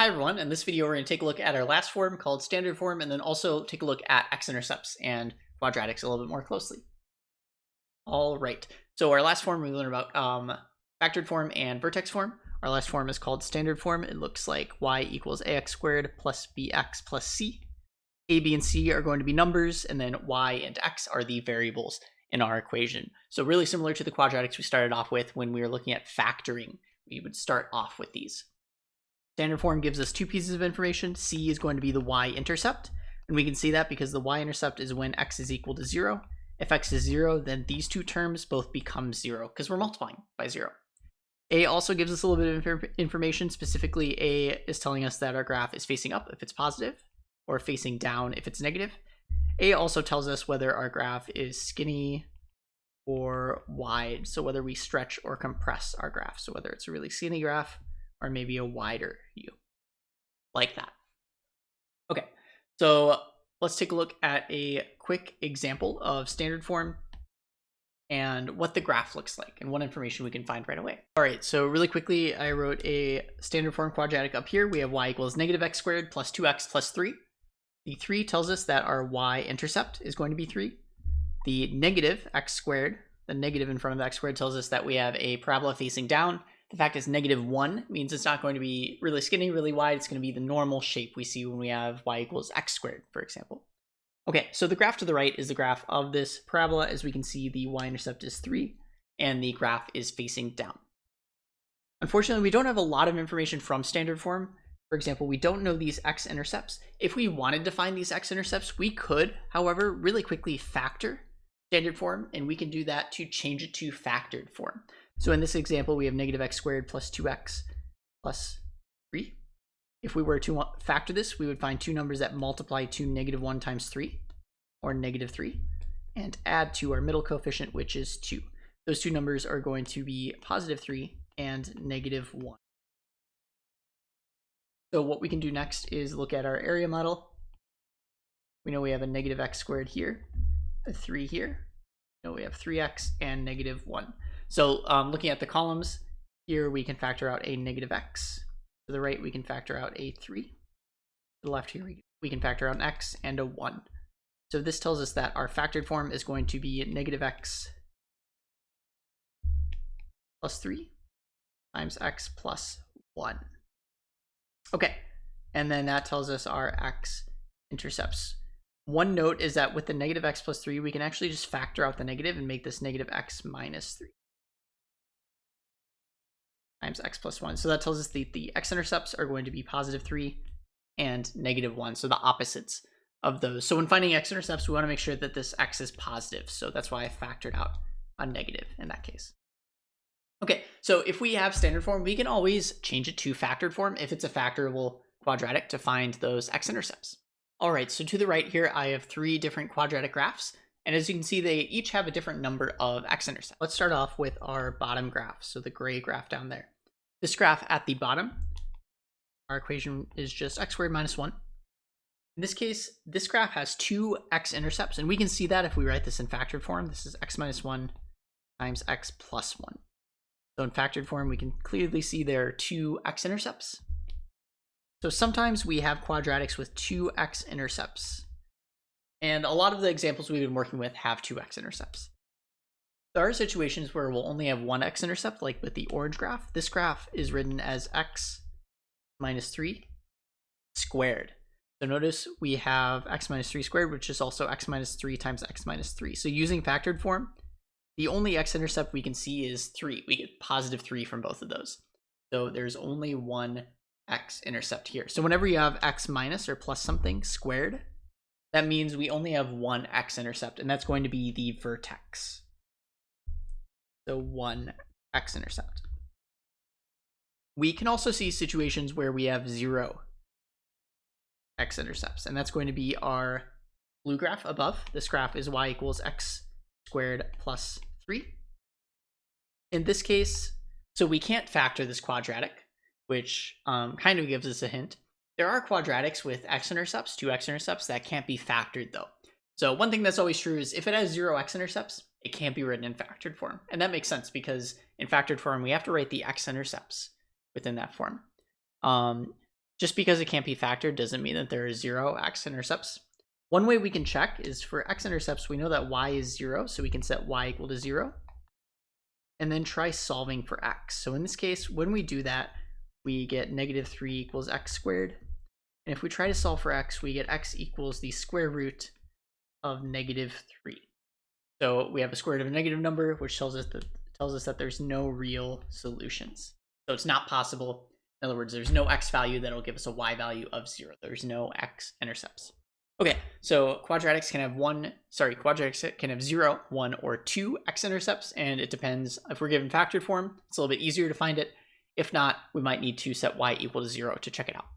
Hi everyone, in this video we're going to take a look at our last form called standard form and then also take a look at x-intercepts and quadratics a little bit more closely. All right, so our last form we learned about factored form and vertex form. Our last form is called standard form. It looks like y equals ax squared plus bx plus c. A, b, and c are going to be numbers, and then y and x are the variables in our equation. So really similar to the quadratics we started off with when we were looking at factoring. We would start off with these. Standard form gives us two pieces of information. C is going to be the y-intercept, and we can see that because the y-intercept is when x is equal to 0. If x is 0, then these two terms both become 0 because we're multiplying by 0. A also gives us a little bit of information. Specifically, A is telling us that our graph is facing up if it's positive or facing down if it's negative. A also tells us whether our graph is skinny or wide, so whether we stretch or compress our graph, so whether it's a really skinny graph or maybe a wider view, like that. Okay, so let's take a look at a quick example of standard form and what the graph looks like and what information we can find right away. All right, so really quickly, I wrote a standard form quadratic up here. We have y equals negative x squared plus 2x plus 3. The 3 tells us that our y-intercept is going to be 3. The negative x squared, the negative in front of the x squared, tells us that we have a parabola facing down. The fact is -1 means it's not going to be really skinny, really wide. It's going to be the normal shape we see when we have y equals x squared, for example. Okay, so the graph to the right is the graph of this parabola. As we can see, the y-intercept is 3, and the graph is facing down. Unfortunately, we don't have a lot of information from standard form. For example, we don't know these x-intercepts. If we wanted to find these x-intercepts, we could, however, really quickly factor standard form, and we can do that to change it to factored form. So in this example, we have negative x squared plus 2x plus 3. If we were to factor this, we would find two numbers that multiply to -1 times 3, or -3, and add to our middle coefficient, which is 2. Those two numbers are going to be +3 and -1. So what we can do next is look at our area model. We know we have a negative x squared here, a 3 here. We know we have 3x and -1. So looking at the columns, here we can factor out a negative x. To the right, we can factor out a 3. To the left here, we can factor out an x and a 1. So this tells us that our factored form is going to be negative x plus 3 times x plus 1. Okay, and then that tells us our x-intercepts. One note is that with the negative x plus 3, we can actually just factor out the negative and make this negative x minus 3 times x plus 1. So that tells us the x-intercepts are going to be +3 and -1, so the opposites of those. So when finding x-intercepts, we want to make sure that this x is positive. So that's why I factored out a negative in that case. Okay, so if we have standard form, we can always change it to factored form if it's a factorable quadratic to find those x-intercepts. All right, so to the right here, I have 3 different quadratic graphs. And as you can see, they each have a different number of x-intercepts. Let's start off with our bottom graph, so the gray graph down there. This graph at the bottom, our equation is just x squared minus 1. In this case, this graph has 2 x-intercepts, and we can see that if we write this in factored form. This is x minus 1 times x plus 1. So in factored form, we can clearly see there are 2 x-intercepts. So sometimes we have quadratics with 2 x-intercepts. And a lot of the examples we've been working with have 2 x-intercepts. There are situations where we'll only have 1 x-intercept, like with the orange graph. This graph is written as x minus 3 squared. So notice we have x minus 3 squared, which is also x minus 3 times x minus 3. So using factored form, the only x-intercept we can see is 3. We get +3 from both of those. So there's only 1 x-intercept here. So whenever you have x minus or plus something squared, that means we only have 1 x-intercept, and that's going to be the vertex. So 1 x-intercept. We can also see situations where we have 0 x-intercepts, and that's going to be our blue graph above. This graph is y equals x squared plus 3. In this case, so we can't factor this quadratic, which kind of gives us a hint. There are quadratics with x-intercepts, 2 x-intercepts, that can't be factored though. So one thing that's always true is if it has 0 x-intercepts, it can't be written in factored form. And that makes sense because in factored form, we have to write the x-intercepts within that form. Just because it can't be factored doesn't mean that there are 0 x-intercepts. One way we can check is for x-intercepts, we know that y is 0, so we can set y equal to 0. And then try solving for x. So in this case, when we do that, we get -3 equals x squared. And if we try to solve for x, we get x equals the square root of -3. So we have a square root of a negative number, which tells us that there's no real solutions. So it's not possible. In other words, there's no x value that'll give us a y value of 0. There's no x-intercepts. Okay, so quadratics can have 0, 1, or 2 x-intercepts, and it depends. If we're given factored form, it's a little bit easier to find it. If not, we might need to set y equal to 0 to check it out.